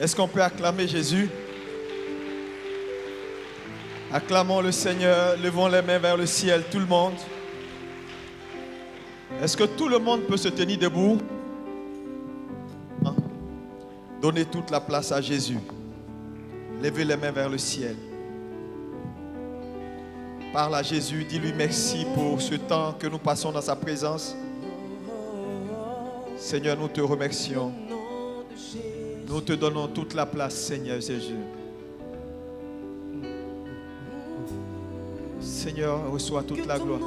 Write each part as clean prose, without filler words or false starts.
Est-ce qu'on peut acclamer Jésus? Acclamons le Seigneur, levons les mains vers le ciel, tout le monde. Est-ce que tout le monde peut se tenir debout? Donnez toute la place à Jésus. Levez les mains vers le ciel. Parle à Jésus, dis-lui merci pour ce temps que nous passons dans sa présence. Seigneur, nous te remercions. Nous te donnons toute la place, Seigneur Jésus. Seigneur, reçois toute la gloire.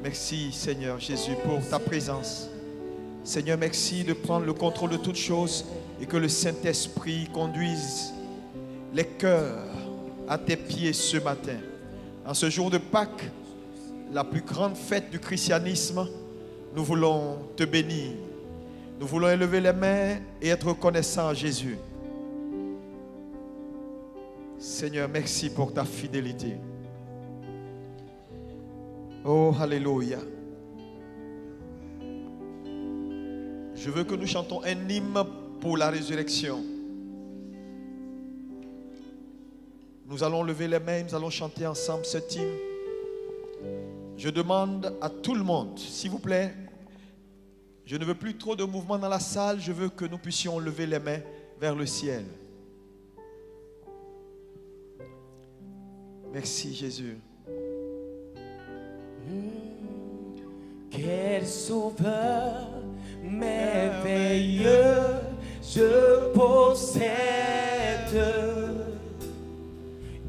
Merci, Seigneur Jésus, pour ta présence. Seigneur, merci de prendre le contrôle de toutes choses et que le Saint-Esprit conduise les cœurs à tes pieds ce matin. En ce jour de Pâques, la plus grande fête du christianisme, nous voulons te bénir. Nous voulons élever les mains et être reconnaissants à Jésus. Seigneur, merci pour ta fidélité. Oh, alléluia. Je veux que nous chantons un hymne pour la résurrection. Nous allons lever les mains, nous allons chanter ensemble cet hymne. Je demande à tout le monde, s'il vous plaît, je ne veux plus trop de mouvement dans la salle, je veux que nous puissions lever les mains vers le ciel. Merci Jésus. Quel sauveur merveilleux je possède.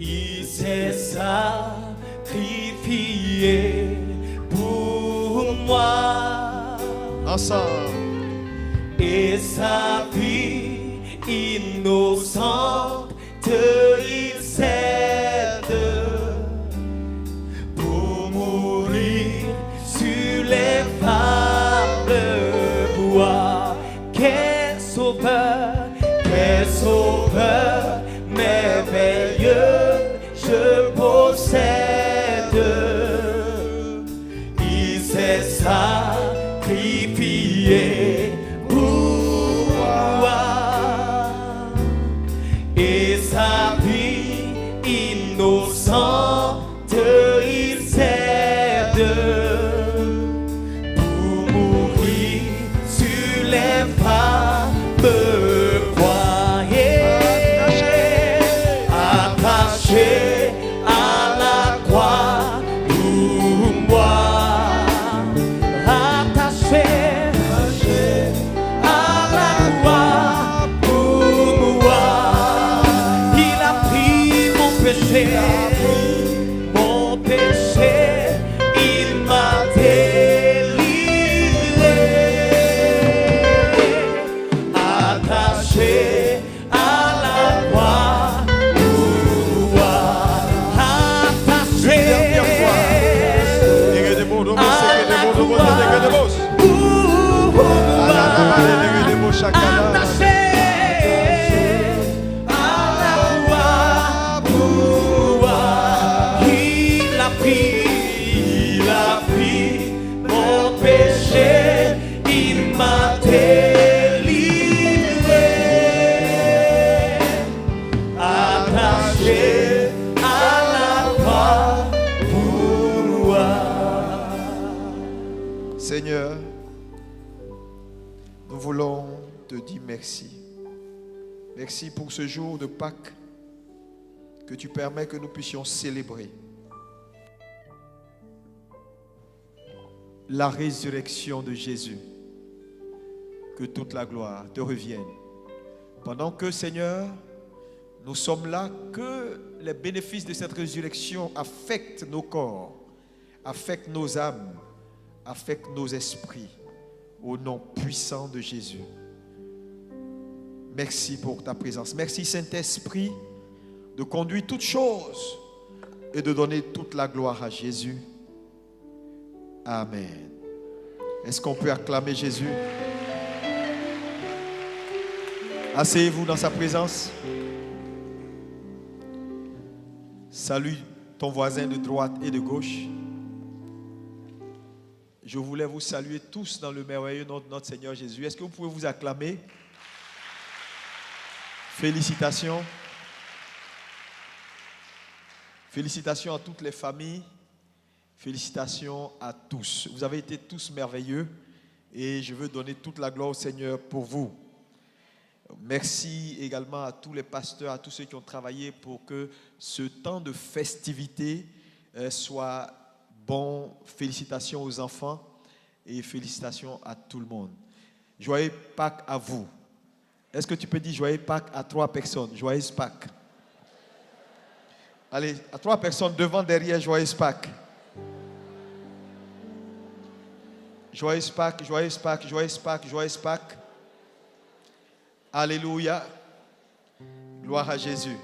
Il s'est sacrifié pour moi. Ensemble. Et sa vie innocente il cède pour mourir sur les fables bois. Quel sauveur merveilleux je possède. Il s'est sacrifié pour moi. Et sa vie innocente il cède pour mourir sur les fables bois. Attaché à la croix pour moi. Attaché à la croix pour moi. Il a pris mon péché, il m'a délivré. Attaché à la croix pour moi. Attaché à la croix pour moi. Attaché à la croix pour moi. Il a pris mon péché, il m'a délivré. Attaché à la croix pour moi. Seigneur, nous voulons te dire merci. Merci pour ce jour de Pâques que tu permets que nous puissions célébrer la résurrection de Jésus. Que toute la gloire te revienne. Pendant que, Seigneur, nous sommes là, que les bénéfices de cette résurrection affectent nos corps, affectent nos âmes, affectent nos esprits. Au nom puissant de Jésus. Merci pour ta présence. Merci Saint-Esprit de conduire toutes choses et de donner toute la gloire à Jésus. Amen. Est-ce qu'on peut acclamer Jésus? Asseyez-vous dans sa présence. Salue ton voisin de droite et de gauche. Je voulais vous saluer tous dans le merveilleux nom de notre Seigneur Jésus. Est-ce que vous pouvez vous acclamer? Félicitations. Félicitations à toutes les familles. Félicitations à tous. Vous avez été tous merveilleux et je veux donner toute la gloire au Seigneur pour vous. Merci également à tous les pasteurs, à tous ceux qui ont travaillé pour que ce temps de festivité soit bon. Félicitations aux enfants et félicitations à tout le monde. Joyeux Pâques à vous. Est-ce que tu peux dire joyeux Pâques à 3 personnes? Joyeux Pâques. Allez, à 3 personnes devant, derrière, joyeux Pâques. Joyeux Pâques, joyeux Pâques, joyeux Pâques, joyeux Pâques. Alléluia. Gloire à Jésus.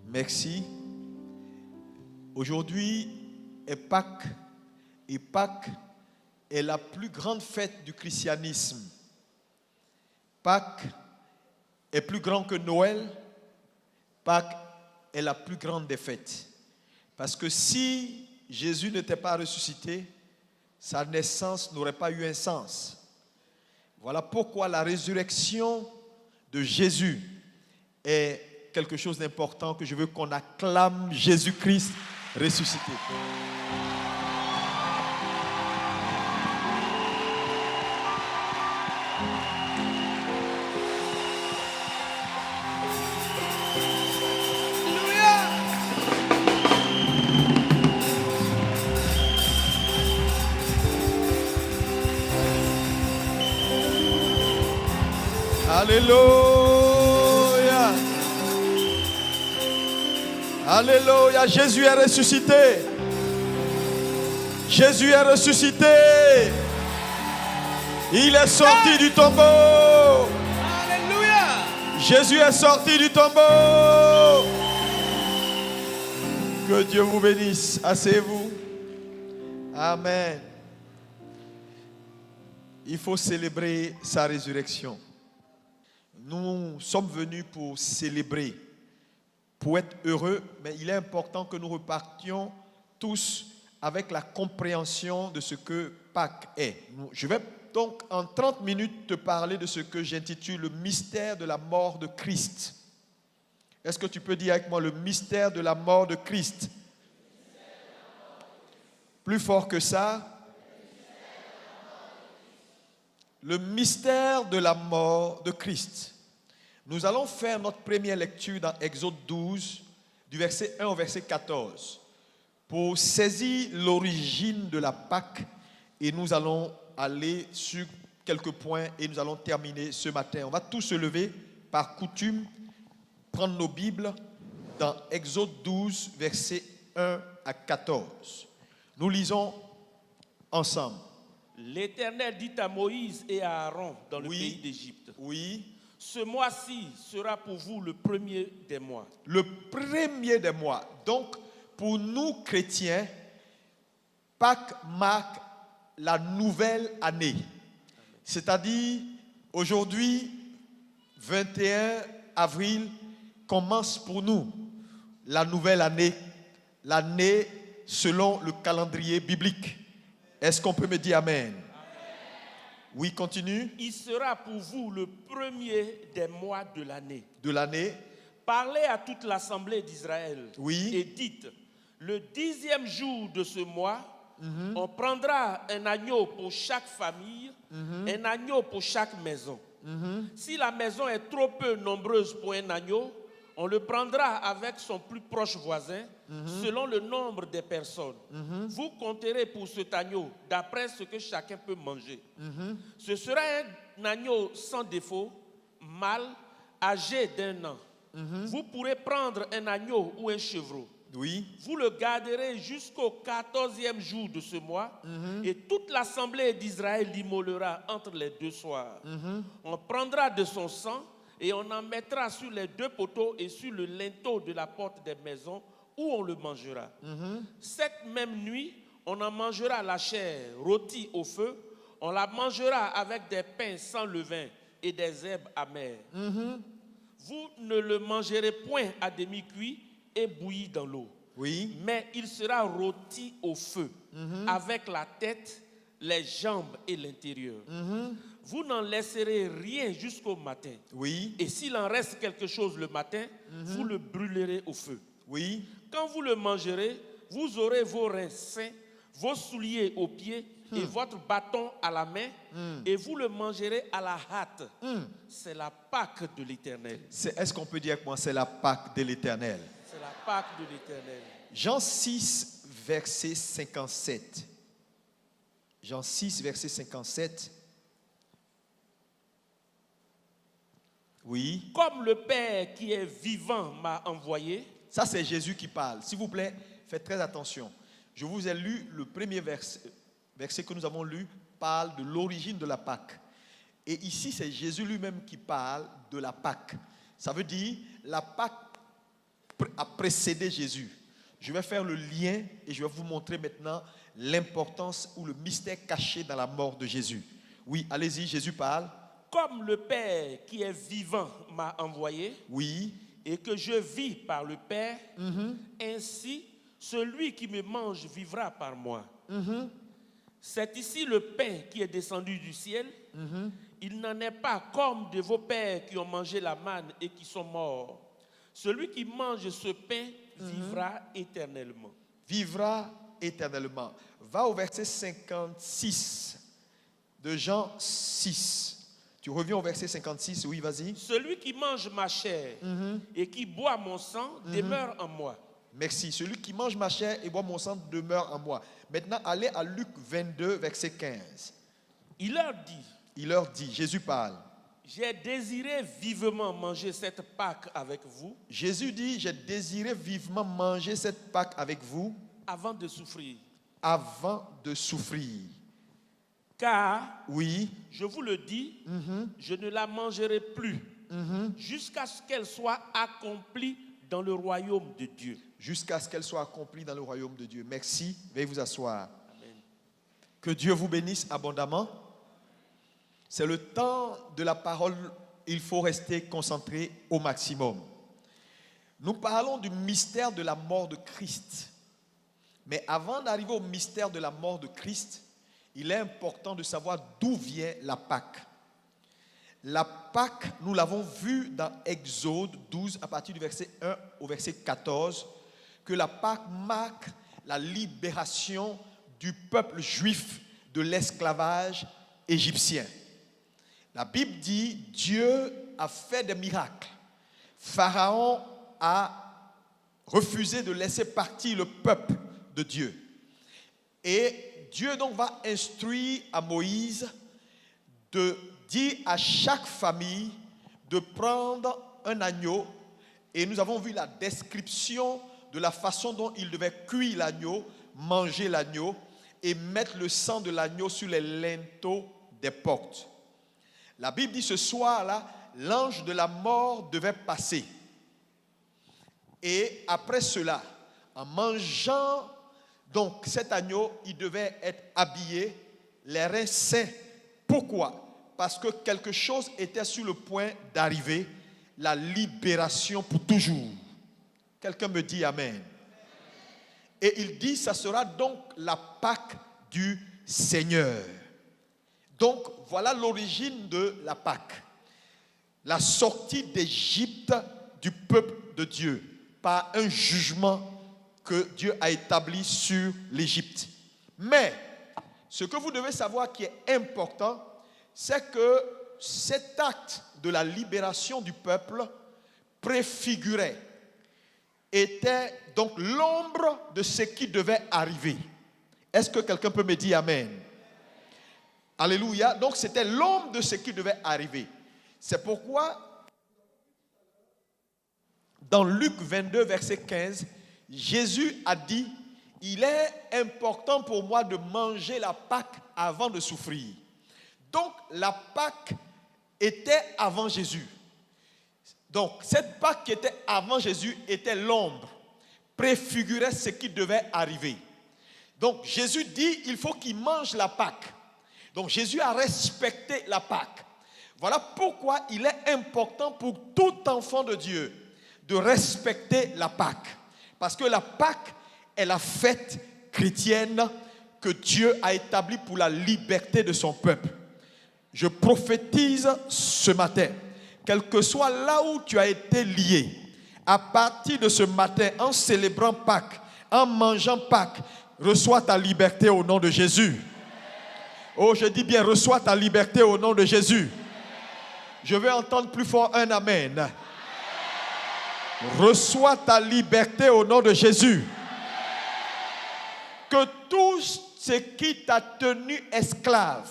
Merci. Aujourd'hui est Pâques et Pâques est la plus grande fête du christianisme. Pâques est plus grand que Noël. Pâques est la plus grande des fêtes. Parce que si Jésus n'était pas ressuscité, sa naissance n'aurait pas eu un sens. Voilà pourquoi la résurrection de Jésus est quelque chose d'important que je veux qu'on acclame Jésus-Christ ressuscité. Alléluia. Alléluia. Jésus est ressuscité. Jésus est ressuscité. Il est sorti du tombeau. Alléluia. Jésus est sorti du tombeau. Que Dieu vous bénisse. Asseyez-vous. Amen. Il faut célébrer sa résurrection. Nous sommes venus pour célébrer, pour être heureux, mais il est important que nous repartions tous avec la compréhension de ce que Pâques est. Je vais donc en 30 minutes te parler de ce que j'intitule le mystère de la mort de Christ. Est-ce que tu peux dire avec moi le mystère de la mort de Christ? Plus fort que ça. Le mystère de la mort de Christ. Nous allons faire notre première lecture dans Exode 12, du verset 1 au verset 14, pour saisir l'origine de la Pâque, et nous allons aller sur quelques points et nous allons terminer ce matin. On va tous se lever par coutume, prendre nos Bibles dans Exode 12, verset 1 à 14. Nous lisons ensemble. L'Éternel dit à Moïse et à Aaron dans le pays d'Égypte. Oui. Ce mois-ci sera pour vous le premier des mois. Le premier des mois. Donc, pour nous chrétiens, Pâques marque la nouvelle année. C'est-à-dire, aujourd'hui, 21 avril, commence pour nous la nouvelle année, l'année selon le calendrier biblique. Est-ce qu'on peut me dire Amen? Oui, continue. Il sera pour vous le premier des mois de l'année. De l'année. Parlez à toute l'assemblée d'Israël. Oui. Et dites, le 10e jour de ce mois, on prendra un agneau pour chaque famille, un agneau pour chaque maison. Si la maison est trop peu nombreuse pour un agneau, on le prendra avec son plus proche voisin, selon le nombre des personnes. Vous compterez pour cet agneau d'après ce que chacun peut manger. Ce sera un agneau sans défaut, mâle, âgé d'1 an. Vous pourrez prendre un agneau ou un chevreau. Oui. Vous le garderez jusqu'au 14e jour de ce mois, et toute l'assemblée d'Israël l'immolera entre les 2 soirs. On prendra de son sang et on en mettra sur les 2 poteaux et sur le linteau de la porte des maisons où on le mangera. Cette même nuit, on en mangera la chair rôtie au feu. On la mangera avec des pains sans levain et des herbes amères. Vous ne le mangerez point à demi-cuit et bouilli dans l'eau. Oui. Mais il sera rôti au feu avec la tête, les jambes et l'intérieur. Vous n'en laisserez rien jusqu'au matin. Oui. Et s'il en reste quelque chose le matin, vous le brûlerez au feu. Oui. Quand vous le mangerez, vous aurez vos reins sains, vos souliers aux pieds et votre bâton à la main, et vous le mangerez à la hâte. C'est la Pâque de l'Éternel. Est-ce qu'on peut dire que moi, c'est la Pâque de l'Éternel? C'est la Pâque de l'Éternel. Jean 6, verset 57. Jean 6, verset 57. Oui. Comme le Père qui est vivant m'a envoyé. Ça, c'est Jésus qui parle. S'il vous plaît, faites très attention. Je vous ai lu le premier verset que nous avons lu, parle de l'origine de la Pâque. Et ici, c'est Jésus lui-même qui parle de la Pâque. Ça veut dire, la Pâque a précédé Jésus. Je vais faire le lien et je vais vous montrer maintenant l'importance ou le mystère caché dans la mort de Jésus. Oui, allez-y, Jésus parle. Comme le Père qui est vivant m'a envoyé. Oui. Et que je vis par le Père, ainsi celui qui me mange vivra par moi. C'est ici le pain qui est descendu du ciel. Il n'en est pas comme de vos pères qui ont mangé la manne et qui sont morts. Celui qui mange ce pain vivra éternellement. Vivra éternellement. Va au verset 56 de Jean 6. Tu reviens au verset 56, oui, vas-y. Celui qui mange ma chair et qui boit mon sang demeure en moi. Merci. Celui qui mange ma chair et boit mon sang demeure en moi. Maintenant, allez à Luc 22, verset 15. Il leur dit, Jésus parle. J'ai désiré vivement manger cette Pâque avec vous. Jésus dit, j'ai désiré vivement manger cette Pâque avec vous. Avant de souffrir. Avant de souffrir. Car, oui, je vous le dis, je ne la mangerai plus jusqu'à ce qu'elle soit accomplie dans le royaume de Dieu. Jusqu'à ce qu'elle soit accomplie dans le royaume de Dieu. Merci. Veuillez vous asseoir. Amen. Que Dieu vous bénisse abondamment. C'est le temps de la parole. Il faut rester concentré au maximum. Nous parlons du mystère de la mort de Christ. Mais avant d'arriver au mystère de la mort de Christ, il est important de savoir d'où vient la Pâque. La Pâque, nous l'avons vu dans Exode 12, à partir du verset 1 au verset 14, que la Pâque marque la libération du peuple juif de l'esclavage égyptien. La Bible dit, Dieu a fait des miracles. Pharaon a refusé de laisser partir le peuple de Dieu. Et Dieu donc va instruire à Moïse de dire à chaque famille de prendre un agneau. Et nous avons vu la description de la façon dont il devait cuire l'agneau, manger l'agneau et mettre le sang de l'agneau sur les linteaux des portes. La Bible dit ce soir-là, l'ange de la mort devait passer. Et après cela, en mangeant donc cet agneau, il devait être habillé, les reins sains. Pourquoi? Parce que quelque chose était sur le point d'arriver, la libération pour toujours. Quelqu'un me dit Amen. Et il dit, ça sera donc la Pâque du Seigneur. Donc, voilà l'origine de la Pâque. La sortie d'Égypte du peuple de Dieu par un jugement que Dieu a établi sur l'Égypte. Mais, ce que vous devez savoir qui est important, c'est que cet acte de la libération du peuple préfigurait, était donc l'ombre de ce qui devait arriver. Est-ce que quelqu'un peut me dire Amen? Alléluia. Donc c'était l'ombre de ce qui devait arriver. C'est pourquoi, dans Luc 22, verset 15, Jésus a dit, il est important pour moi de manger la Pâque avant de souffrir. Donc la Pâque était avant Jésus. Donc cette Pâque qui était avant Jésus était l'ombre, préfigurait ce qui devait arriver. Donc Jésus dit, il faut qu'il mange la Pâque. Donc Jésus a respecté la Pâque. Voilà pourquoi il est important pour tout enfant de Dieu de respecter la Pâque. Parce que la Pâque est la fête chrétienne que Dieu a établi pour la liberté de son peuple. Je prophétise ce matin, quel que soit là où tu as été lié, à partir de ce matin, en célébrant Pâques, en mangeant Pâques, reçois ta liberté au nom de Jésus. Oh, je dis bien, reçois ta liberté au nom de Jésus. Je veux entendre plus fort un amen. Reçois ta liberté au nom de Jésus. Que tout ce qui t'a tenu esclave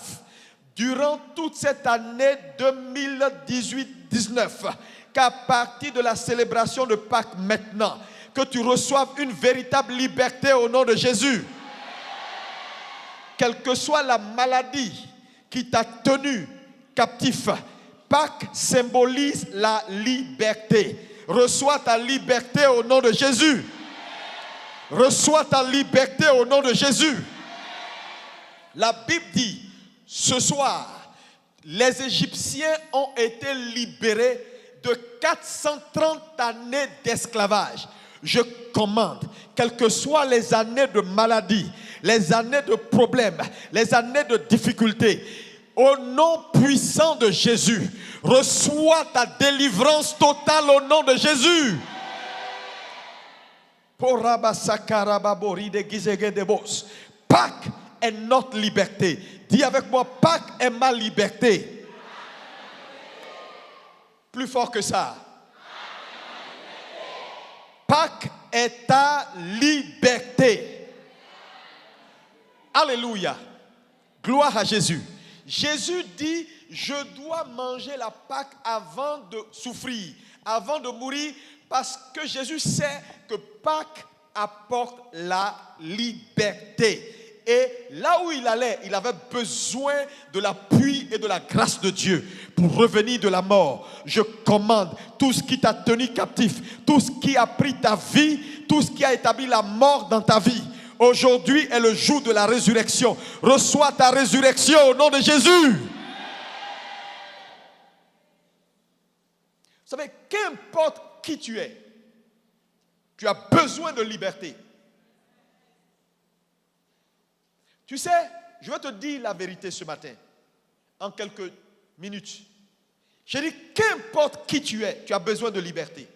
durant toute cette année 2018-19, qu'à partir de la célébration de Pâques maintenant, que tu reçoives une véritable liberté au nom de Jésus. Quelle que soit la maladie qui t'a tenu captif, Pâques symbolise la liberté. Reçois ta liberté au nom de Jésus. Reçois ta liberté au nom de Jésus. La Bible dit, ce soir, les Égyptiens ont été libérés de 430 années d'esclavage. Je commande, quelles que soient les années de maladie, les années de problèmes, les années de difficultés, au nom puissant de Jésus, reçois ta délivrance totale au nom de Jésus. Pâques est notre liberté. Dis avec moi, Pâques est ma liberté. Plus fort que ça. Pâques est ta liberté. Alléluia. Gloire à Jésus. Jésus dit, je dois manger la Pâque avant de souffrir, avant de mourir, parce que Jésus sait que Pâques apporte la liberté. Et là où il allait, il avait besoin de l'appui et de la grâce de Dieu pour revenir de la mort. Je commande tout ce qui t'a tenu captif, tout ce qui a pris ta vie, tout ce qui a établi la mort dans ta vie. Aujourd'hui est le jour de la résurrection. Reçois ta résurrection au nom de Jésus. Vous savez, qu'importe qui tu es, tu as besoin de liberté. Tu sais, je vais te dire la vérité ce matin, en quelques minutes. Je dis, qu'importe qui tu es, tu as besoin de liberté.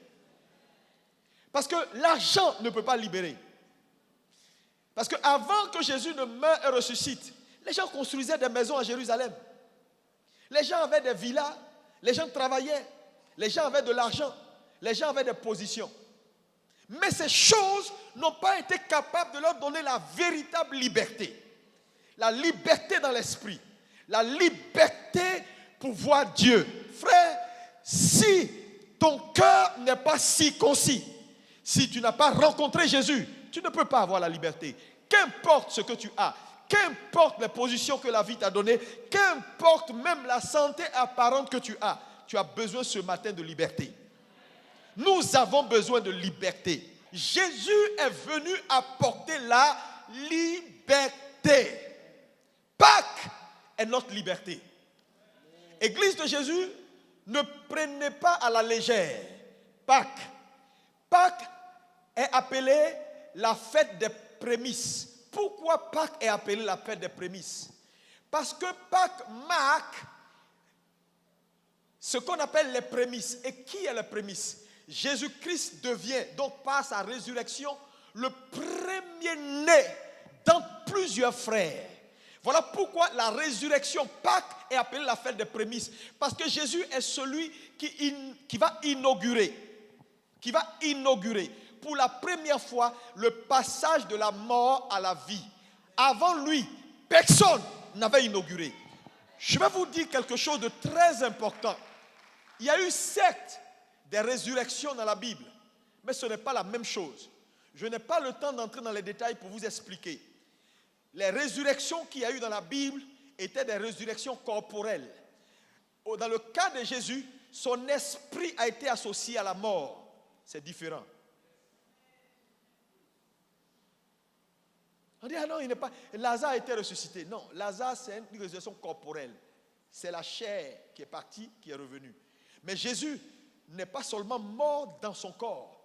Parce que l'argent ne peut pas libérer. Parce qu'avant que Jésus ne meure et ressuscite, les gens construisaient des maisons à Jérusalem. Les gens avaient des villas, les gens travaillaient, les gens avaient de l'argent, les gens avaient des positions. Mais ces choses n'ont pas été capables de leur donner la véritable liberté. La liberté dans l'esprit. La liberté pour voir Dieu. Frère, si ton cœur n'est pas circoncis, si tu n'as pas rencontré Jésus, tu ne peux pas avoir la liberté. Qu'importe ce que tu as, qu'importe les positions que la vie t'a données, qu'importe même la santé apparente que tu as besoin ce matin de liberté. Nous avons besoin de liberté. Jésus est venu apporter la liberté. Pâques est notre liberté. Église de Jésus, ne prenez pas à la légère Pâques. Pâques est appelée la fête des prémices. Pourquoi Pâques est appelée la fête des prémices? Parce que Pâques marque ce qu'on appelle les prémices. Et qui est les prémices? Jésus-Christ devient, donc par sa résurrection, le premier-né dans plusieurs frères. Voilà pourquoi la résurrection Pâques est appelée la fête des prémices. Parce que Jésus est celui qui va inaugurer pour la première fois le passage de la mort à la vie. Avant lui, personne n'avait inauguré. Je vais vous dire quelque chose de très important. Il y a eu 7 des résurrections dans la Bible, mais ce n'est pas la même chose. Je n'ai pas le temps d'entrer dans les détails pour vous expliquer. Les résurrections qu'il y a eu dans la Bible étaient des résurrections corporelles. Dans le cas de Jésus, son esprit a été associé à la mort. C'est différent. On dit, ah non, il n'est pas. Lazare a été ressuscité. Non, Lazare, c'est une résurrection corporelle. C'est la chair qui est partie, qui est revenue. Mais Jésus n'est pas seulement mort dans son corps,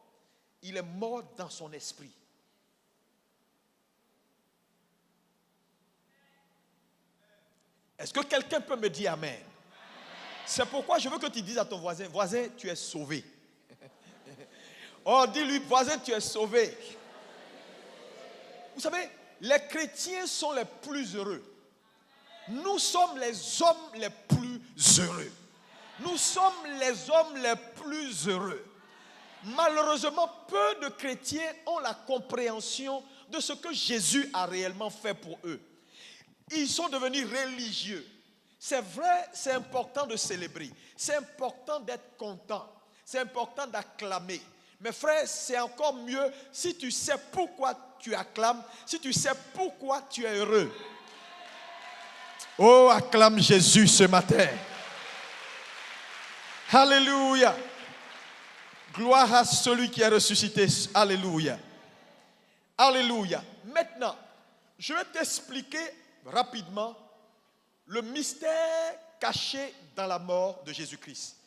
il est mort dans son esprit. Est-ce que quelqu'un peut me dire amen? C'est pourquoi je veux que tu dises à ton voisin, voisin, tu es sauvé. Oh, dis-lui, voisin, tu es sauvé. Vous savez, les chrétiens sont les plus heureux. Nous sommes les hommes les plus heureux. Nous sommes les hommes les plus heureux. Malheureusement, peu de chrétiens ont la compréhension de ce que Jésus a réellement fait pour eux. Ils sont devenus religieux. C'est vrai, c'est important de célébrer. C'est important d'être content. C'est important d'acclamer. Mais frère, c'est encore mieux si tu sais pourquoi tu acclames, si tu sais pourquoi tu es heureux. Oh, acclame Jésus ce matin. Alléluia. Gloire à celui qui est ressuscité. Alléluia. Alléluia. Maintenant, je vais t'expliquer rapidement le mystère caché dans la mort de Jésus-Christ.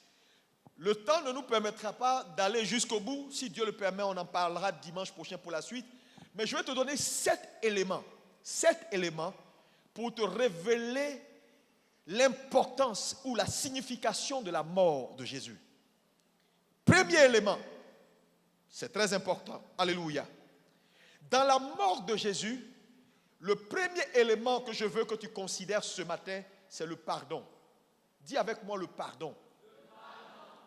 Le temps ne nous permettra pas d'aller jusqu'au bout. Si Dieu le permet, on en parlera dimanche prochain pour la suite. Mais je vais te donner 7 éléments pour te révéler l'importance ou la signification de la mort de Jésus. Premier élément, c'est très important. Alléluia. Dans la mort de Jésus, le premier élément que je veux que tu considères ce matin, c'est le pardon. Dis avec moi le pardon.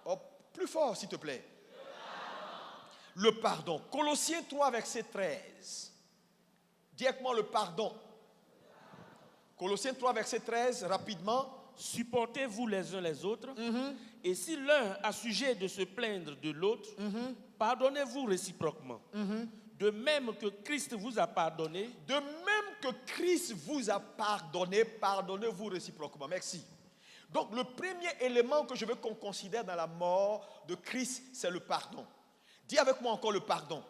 Oh, plus fort, s'il te plaît. Le pardon. Colossiens 3, verset 13. Dis avec moi le pardon. Colossiens 3, verset 13, rapidement. Supportez-vous les uns les autres. Et si l'un a sujet de se plaindre de l'autre, pardonnez-vous réciproquement. De même que Christ vous a pardonné. De même que Christ vous a pardonné, pardonnez-vous réciproquement. Merci. Donc le premier élément que je veux qu'on considère dans la mort de Christ, c'est le pardon. Dis avec moi encore le pardon.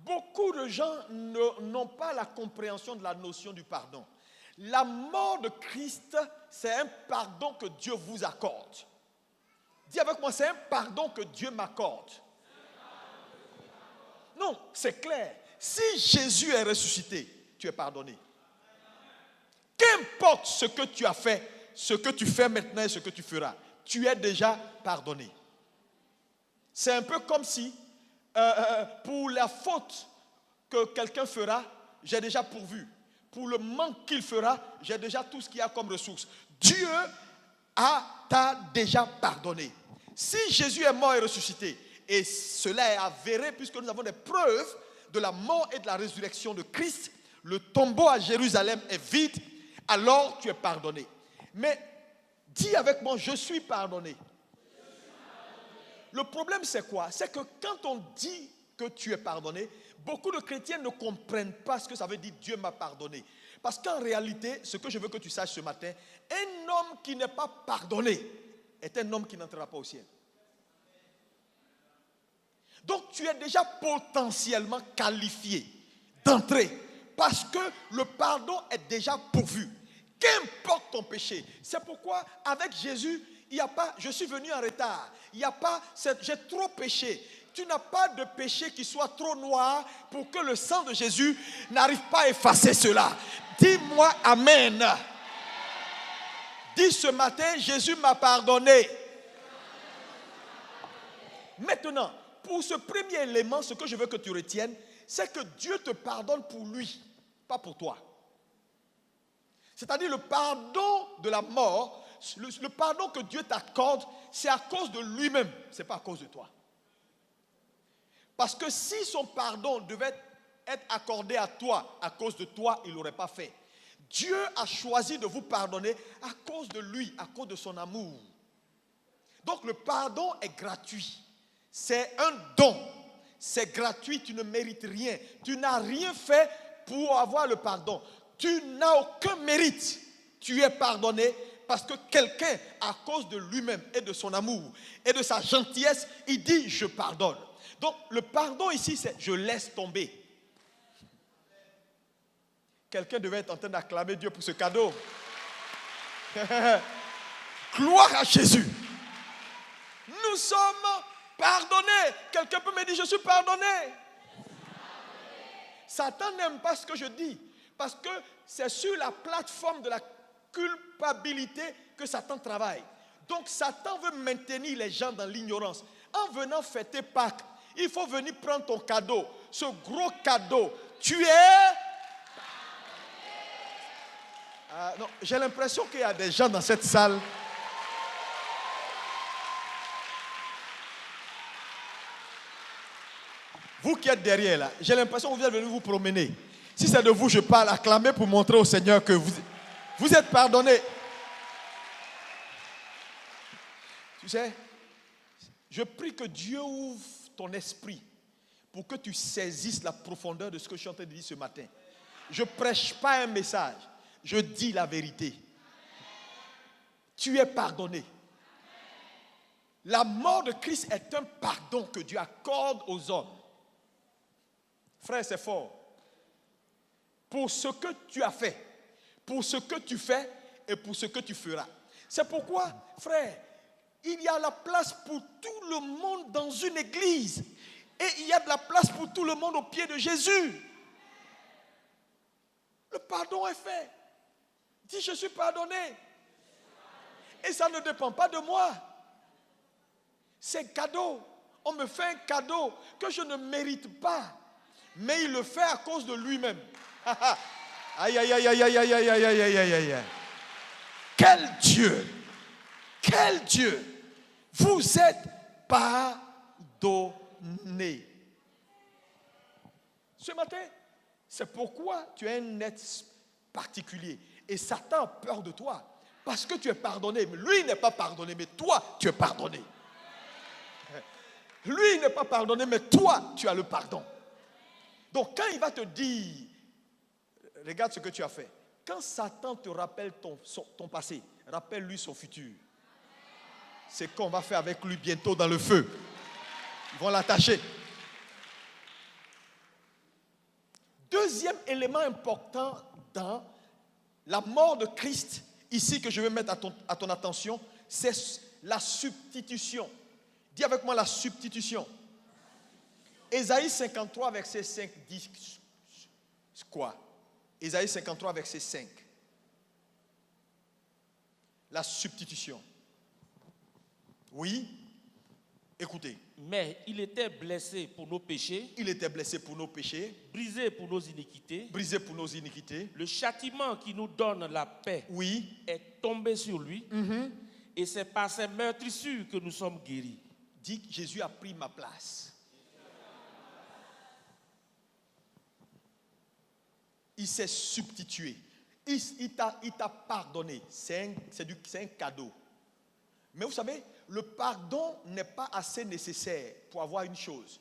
Beaucoup de gens n'ont pas la compréhension de la notion du pardon. La mort de Christ, c'est un pardon que Dieu vous accorde. Dis avec moi, c'est un pardon que Dieu m'accorde. Non, c'est clair. Si Jésus est ressuscité, tu es pardonné. Qu'importe ce que tu as fait, ce que tu fais maintenant et ce que tu feras, tu es déjà pardonné. C'est un peu comme si, pour la faute que quelqu'un fera, j'ai déjà pourvu. Pour le manque qu'il fera, j'ai déjà tout ce qu'il y a comme ressources. Dieu t'a déjà pardonné. Si Jésus est mort et ressuscité, et cela est avéré puisque nous avons des preuves de la mort et de la résurrection de Christ, le tombeau à Jérusalem est vide, alors tu es pardonné. Mais dis avec moi, je suis pardonné. Le problème c'est quoi? C'est que quand on dit que tu es pardonné, beaucoup de chrétiens ne comprennent pas ce que ça veut dire Dieu m'a pardonné. Parce qu'en réalité, ce que je veux que tu saches ce matin, un homme qui n'est pas pardonné est un homme qui n'entrera pas au ciel. Donc tu es déjà potentiellement qualifié d'entrer parce que le pardon est déjà pourvu. Qu'importe ton péché. C'est pourquoi avec Jésus, il n'y a pas je suis venu en retard. Il n'y a pas j'ai trop péché. Tu n'as pas de péché qui soit trop noir pour que le sang de Jésus n'arrive pas à effacer cela. Dis-moi amen. Dis ce matin, Jésus m'a pardonné. Maintenant, pour ce premier élément, ce que je veux que tu retiennes, c'est que Dieu te pardonne pour lui, pas pour toi. C'est-à-dire le pardon de la mort, le pardon que Dieu t'accorde, c'est à cause de lui-même, ce n'est pas à cause de toi. Parce que si son pardon devait être accordé à toi, à cause de toi, il ne l'aurait pas fait. Dieu a choisi de vous pardonner à cause de lui, à cause de son amour. Donc le pardon est gratuit. C'est un don. C'est gratuit, tu ne mérites rien. Tu n'as rien fait pour avoir le pardon. Tu n'as aucun mérite. Tu es pardonné parce que quelqu'un, à cause de lui-même et de son amour et de sa gentillesse, il dit je pardonne. Donc le pardon ici, c'est je laisse tomber. Quelqu'un devait être en train d'acclamer Dieu pour ce cadeau. Gloire à Jésus. Nous sommes pardonnés. Quelqu'un peut me dire je suis pardonné. Satan n'aime pas ce que je dis parce que c'est sur la plateforme de la culpabilité que Satan travaille. Donc Satan veut maintenir les gens dans l'ignorance. En venant fêter Pâques, il faut venir prendre ton cadeau. Ce gros cadeau. Tu es... non, j'ai l'impression qu'il y a des gens dans cette salle. Vous qui êtes derrière là, j'ai l'impression que vous êtes venus vous promener. Si c'est de vous, je parle, acclamez pour montrer au Seigneur que vous êtes pardonnés. Tu sais, je prie que Dieu ouvre ton esprit pour que tu saisisses la profondeur de ce que je suis en train de dire ce matin. Je ne prêche pas un message, je dis la vérité. Tu es pardonné. La mort de Christ est un pardon que Dieu accorde aux hommes. Frère, c'est fort. Pour ce que tu as fait, pour ce que tu fais et pour ce que tu feras. C'est pourquoi, frère, il y a la place pour tout le monde dans une église. Et il y a de la place pour tout le monde au pied de Jésus. Le pardon est fait. Dis, je suis pardonné. Et ça ne dépend pas de moi. C'est cadeau. On me fait un cadeau que je ne mérite pas. Mais il le fait à cause de lui-même. Aïe, aïe, aïe, aïe, aïe, aïe, aïe, aïe, aïe, aïe, aïe. Quel Dieu! Quel Dieu! Vous êtes pardonné. Ce matin, c'est pourquoi tu es un être particulier. Et Satan a peur de toi. Parce que tu es pardonné. Mais lui n'est pas pardonné, mais toi, tu es pardonné. Lui n'est pas pardonné, mais toi, tu as le pardon. Donc quand il va te dire, regarde ce que tu as fait. Quand Satan te rappelle ton passé, rappelle-lui son futur. C'est qu'on va faire avec lui bientôt dans le feu. Ils vont l'attacher. Deuxième élément important dans la mort de Christ, ici que je vais mettre à ton attention, c'est la substitution. Dis avec moi la substitution. Ésaïe 53, verset 5 dit quoi? Ésaïe 53, verset 5. La substitution. Oui, écoutez. Mais il était blessé pour nos péchés. Il était blessé pour nos péchés. Brisé pour nos iniquités. Brisé pour nos iniquités. Le châtiment qui nous donne la paix, oui, est tombé sur lui. Et c'est par ses meurtrissures que nous sommes guéris. Dis que Jésus a pris ma place. Il s'est substitué. Il t'a pardonné. C'est un cadeau. Mais vous savez, le pardon n'est pas assez nécessaire pour avoir une chose.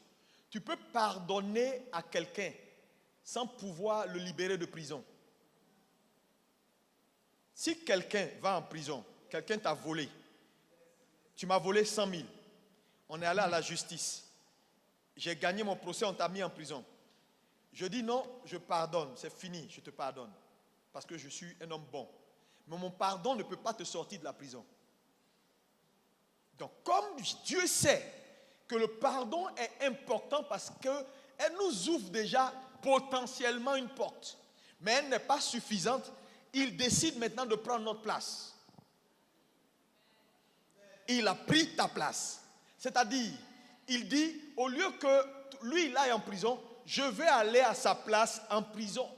Tu peux pardonner à quelqu'un sans pouvoir le libérer de prison. Si quelqu'un va en prison, quelqu'un t'a volé, tu m'as volé 100 000, on est allé à la justice, j'ai gagné mon procès, on t'a mis en prison. Je dis non, je pardonne, c'est fini, je te pardonne. Parce que je suis un homme bon. Mais mon pardon ne peut pas te sortir de la prison. Donc, comme Dieu sait que le pardon est important parce qu'elle nous ouvre déjà potentiellement une porte, mais elle n'est pas suffisante, il décide maintenant de prendre notre place. Il a pris ta place. C'est-à-dire, il dit, au lieu que lui, il aille en prison, je vais aller à sa place en prison.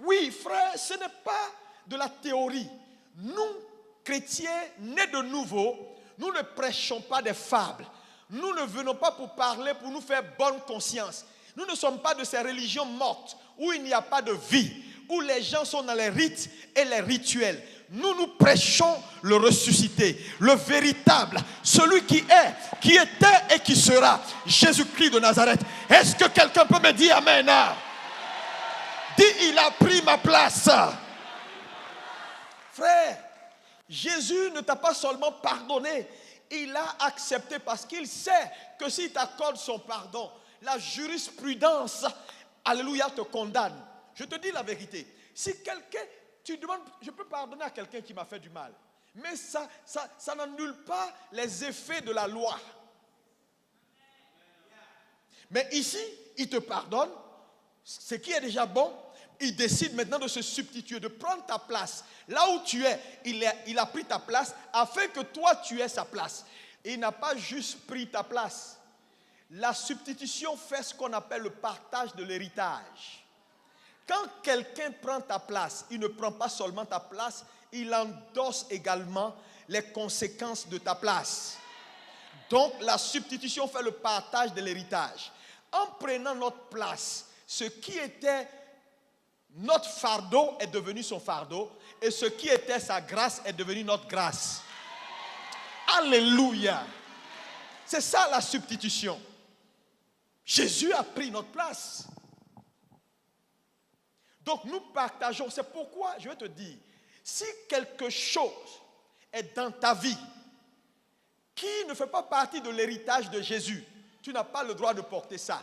Oui, frère, ce n'est pas de la théorie. Nous, chrétiens, nés de nouveau, nous ne prêchons pas des fables. Nous ne venons pas pour parler, pour nous faire bonne conscience. Nous ne sommes pas de ces religions mortes où il n'y a pas de vie, où les gens sont dans les rites et les rituels. Nous prêchons le ressuscité, le véritable, celui qui est, qui était et qui sera, Jésus-Christ de Nazareth. Est-ce que quelqu'un peut me dire amen? Dis, il a pris ma place. Frère, Jésus ne t'a pas seulement pardonné, il a accepté parce qu'il sait que s'il t'accorde son pardon, la jurisprudence, alléluia, te condamne. Je te dis la vérité. Si quelqu'un, tu demandes, je peux pardonner à quelqu'un qui m'a fait du mal, mais ça n'annule pas les effets de la loi. Mais ici, il te pardonne, ce qui est déjà bon, il décide maintenant de se substituer, de prendre ta place. Là où tu es, il a pris ta place afin que toi tu aies sa place. Et il n'a pas juste pris ta place. La substitution fait ce qu'on appelle le partage de l'héritage. Quand quelqu'un prend ta place, il ne prend pas seulement ta place, il endosse également les conséquences de ta place. Donc la substitution fait le partage de l'héritage. En prenant notre place, ce qui était notre fardeau est devenu son fardeau et ce qui était sa grâce est devenu notre grâce. Alléluia. C'est ça la substitution. Jésus a pris notre place. Donc nous partageons. C'est pourquoi je vais te dire, si quelque chose est dans ta vie qui ne fait pas partie de l'héritage de Jésus, tu n'as pas le droit de porter ça.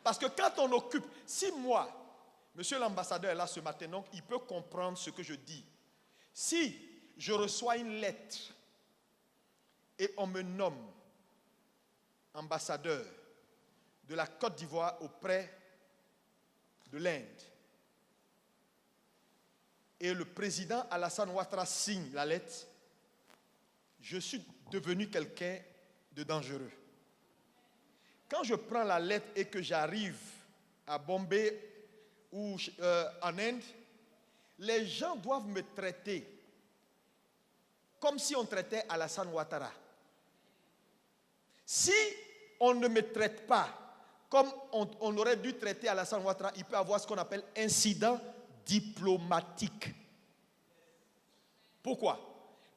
Parce que quand on occupe, si moi, monsieur l'ambassadeur est là ce matin, donc il peut comprendre ce que je dis. Si je reçois une lettre et on me nomme ambassadeur de la Côte d'Ivoire auprès de l'Inde, et le président Alassane Ouattara signe la lettre, je suis devenu quelqu'un de dangereux. Quand je prends la lettre et que j'arrive à Bombay ou en Inde, les gens doivent me traiter comme si on traitait Alassane Ouattara. Si on ne me traite pas comme on aurait dû traiter Alassane Ouattara, il peut y avoir ce qu'on appelle incident diplomatique. Pourquoi?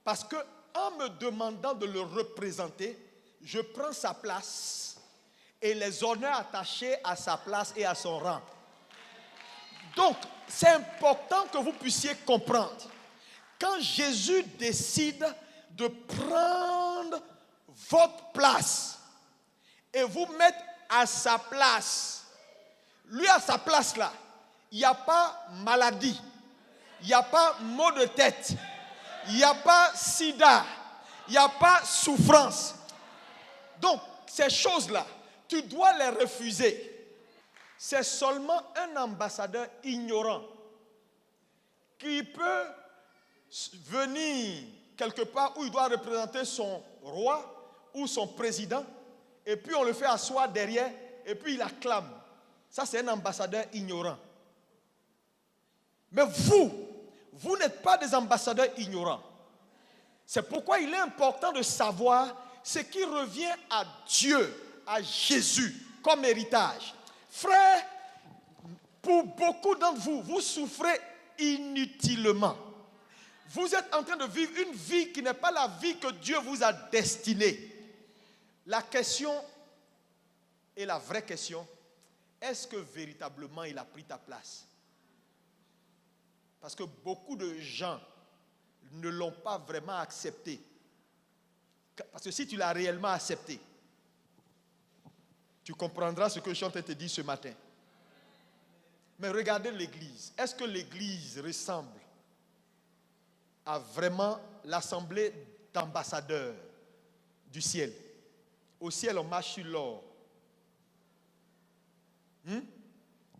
Parce que en me demandant de le représenter, je prends sa place et les honneurs attachés à sa place et à son rang. Donc, c'est important que vous puissiez comprendre. Quand Jésus décide de prendre votre place et vous mettre à sa place, lui à sa place là, il n'y a pas maladie, il n'y a pas maux de tête, il n'y a pas sida, il n'y a pas souffrance. Donc, ces choses-là, tu dois les refuser. C'est seulement un ambassadeur ignorant qui peut venir quelque part où il doit représenter son roi ou son président et puis on le fait asseoir derrière et puis il acclame. Ça, c'est un ambassadeur ignorant. Mais vous n'êtes pas des ambassadeurs ignorants. C'est pourquoi il est important de savoir ce qui revient à Dieu, à Jésus, comme héritage. Frère, pour beaucoup d'entre vous, vous souffrez inutilement. Vous êtes en train de vivre une vie qui n'est pas la vie que Dieu vous a destinée. La question et la vraie question, est-ce que véritablement il a pris ta place? Parce que beaucoup de gens ne l'ont pas vraiment accepté. Parce que si tu l'as réellement accepté, tu comprendras ce que je suis en train de te dire ce matin. Mais regardez l'Église. Est-ce que l'Église ressemble à vraiment l'assemblée d'ambassadeurs du ciel? Au ciel, on marche sur l'or.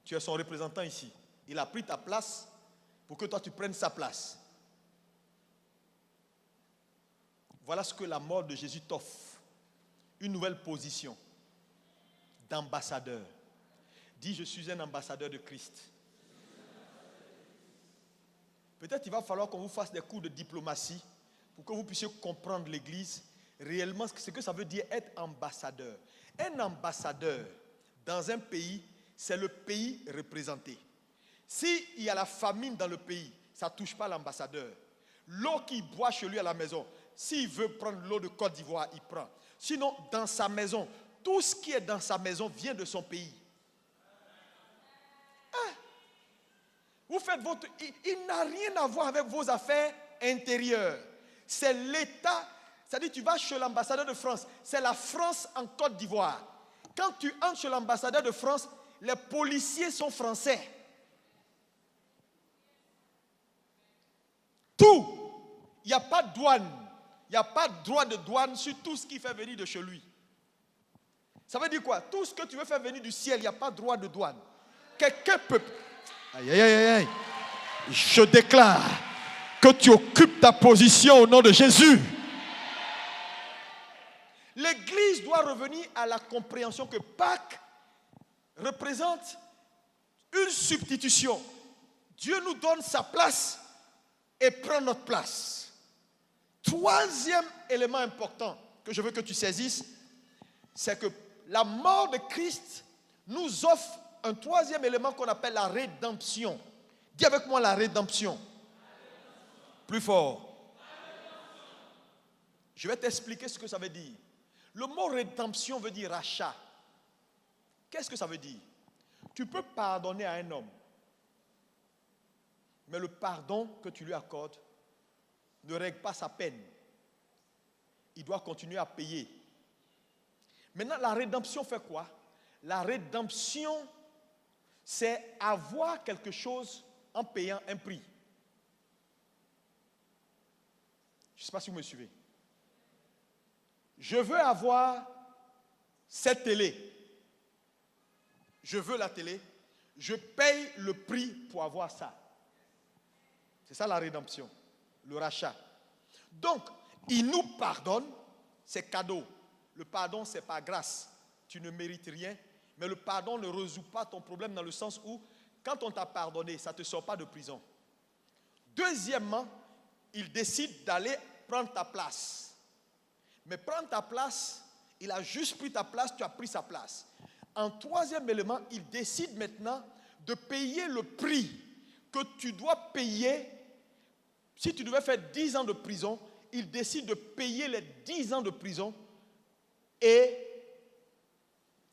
Tu es son représentant ici. Il a pris ta place pour que toi tu prennes sa place. Voilà ce que la mort de Jésus t'offre. Une nouvelle position d'ambassadeur. Dis, je suis un ambassadeur de Christ. Peut-être il va falloir qu'on vous fasse des cours de diplomatie pour que vous puissiez comprendre l'Église réellement ce que ça veut dire être ambassadeur. Un ambassadeur dans un pays, c'est le pays représenté. S'il y a la famine dans le pays, ça ne touche pas l'ambassadeur. L'eau qu'il boit chez lui à la maison, s'il veut prendre l'eau de Côte d'Ivoire, il prend. Sinon, dans sa maison, tout ce qui est dans sa maison vient de son pays. Vous faites votre... Il n'a rien à voir avec vos affaires intérieures. C'est l'État. C'est-à-dire, tu vas chez l'ambassadeur de France. C'est la France en Côte d'Ivoire. Quand tu entres chez l'ambassadeur de France, les policiers sont français. Tout. Il n'y a pas de douane. Il n'y a pas de droit de douane sur tout ce qu'il fait venir de chez lui. Ça veut dire quoi? Tout ce que tu veux faire venir du ciel, il n'y a pas de droit de douane. Quelqu'un peut... Aïe, aïe, aïe, aïe. Je déclare que tu occupes ta position au nom de Jésus. L'Église doit revenir à la compréhension que Pâques représente une substitution. Dieu nous donne sa place et prend notre place. Troisième élément important que je veux que tu saisisses, c'est que la mort de Christ nous offre un troisième élément qu'on appelle la rédemption. Dis avec moi la rédemption. Plus fort. Je vais t'expliquer ce que ça veut dire. Le mot rédemption veut dire rachat. Qu'est-ce que ça veut dire? Tu peux pardonner à un homme, mais le pardon que tu lui accordes ne règle pas sa peine. Il doit continuer à payer. Maintenant, la rédemption fait quoi? La rédemption, c'est avoir quelque chose en payant un prix. Je ne sais pas si vous me suivez. Je veux avoir cette télé. Je veux la télé. Je paye le prix pour avoir ça. C'est ça la rédemption, le rachat. Donc, il nous pardonne, c'est cadeau. Le pardon, c'est par grâce. Tu ne mérites rien, mais le pardon ne résout pas ton problème dans le sens où, quand on t'a pardonné, ça ne te sort pas de prison. Deuxièmement, il décide d'aller prendre ta place. Mais prendre ta place, il a juste pris ta place, tu as pris sa place. En troisième élément, il décide maintenant de payer le prix que tu dois payer. Si tu devais faire 10 ans de prison, il décide de payer les 10 ans de prison et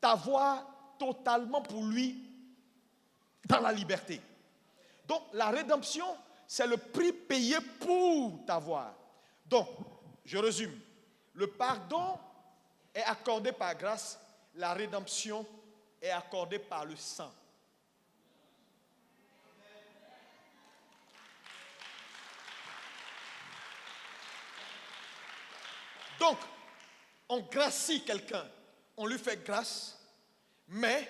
t'avoir totalement pour lui dans la liberté. Donc la rédemption, c'est le prix payé pour t'avoir. Donc, je résume. Le pardon est accordé par grâce, la rédemption est accordée par le sang. Donc, on gracie quelqu'un, on lui fait grâce, mais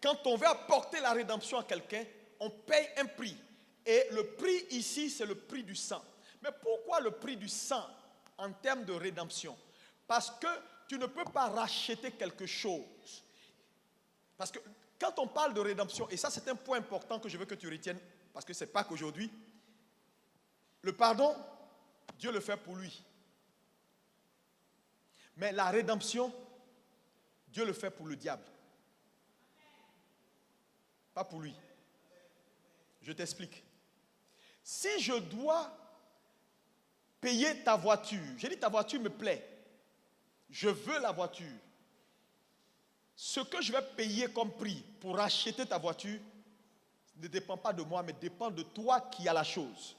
quand on veut apporter la rédemption à quelqu'un, on paye un prix. Et le prix ici, c'est le prix du sang. Mais pourquoi le prix du sang en termes de rédemption? Parce que tu ne peux pas racheter quelque chose. Parce que quand on parle de rédemption, et ça c'est un point important que je veux que tu retiennes, parce que ce n'est pas qu'aujourd'hui, le pardon, Dieu le fait pour lui. Mais la rédemption, Dieu le fait pour le diable. Pas pour lui. Je t'explique. Si je dois payer ta voiture, j'ai dit ta voiture me plaît, je veux la voiture. Ce que je vais payer comme prix pour acheter ta voiture ne dépend pas de moi, mais dépend de toi qui as la chose.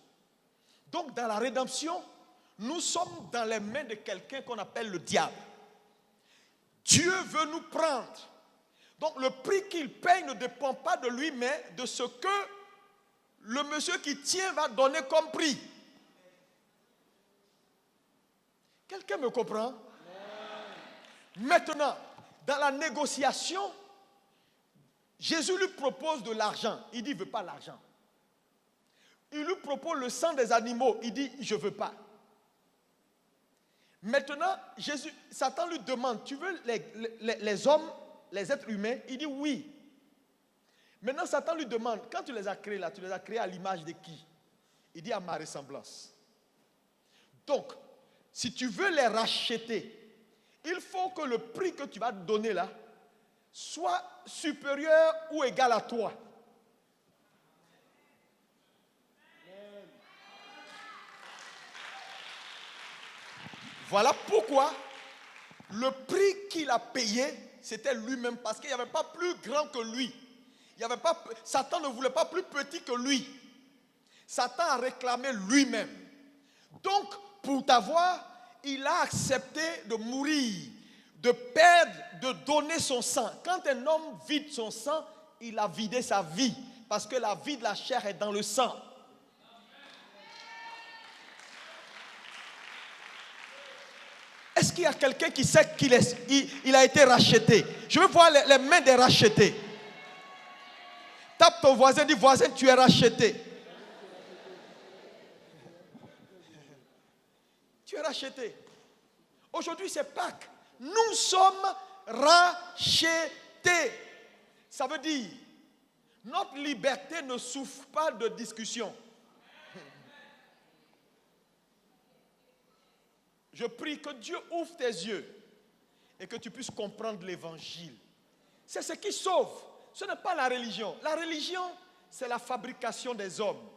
Donc dans la rédemption, nous sommes dans les mains de quelqu'un qu'on appelle le diable. Dieu veut nous prendre. Donc le prix qu'il paye ne dépend pas de lui, mais de ce que le monsieur qui tient va donner comme prix. Quelqu'un me comprend? Maintenant, dans la négociation, Jésus lui propose de l'argent. Il dit, il ne veut pas l'argent. Il lui propose le sang des animaux. Il dit, je ne veux pas. Maintenant, Satan lui demande, tu veux les hommes, les êtres humains? Il dit oui. Maintenant, Satan lui demande, quand tu les as créés là, tu les as créés à l'image de qui? Il dit à ma ressemblance. Donc, si tu veux les racheter, il faut que le prix que tu vas donner là soit supérieur ou égal à toi. Voilà pourquoi le prix qu'il a payé, c'était lui-même, parce qu'il n'y avait pas plus grand que lui. Satan ne voulait pas plus petit que lui. Satan a réclamé lui-même. Donc, pour t'avoir, il a accepté de mourir, de perdre, de donner son sang. Quand un homme vide son sang, il a vidé sa vie, parce que la vie de la chair est dans le sang. Est-ce qu'il y a quelqu'un qui sait qu'il a été racheté? Je veux voir les mains des rachetés. Tape ton voisin, dis voisin, tu es racheté. Tu es racheté. Aujourd'hui, c'est Pâques. Nous sommes rachetés. Ça veut dire, notre liberté ne souffre pas de discussion. Je prie que Dieu ouvre tes yeux et que tu puisses comprendre l'évangile. C'est ce qui sauve. Ce n'est pas la religion. La religion, c'est la fabrication des hommes.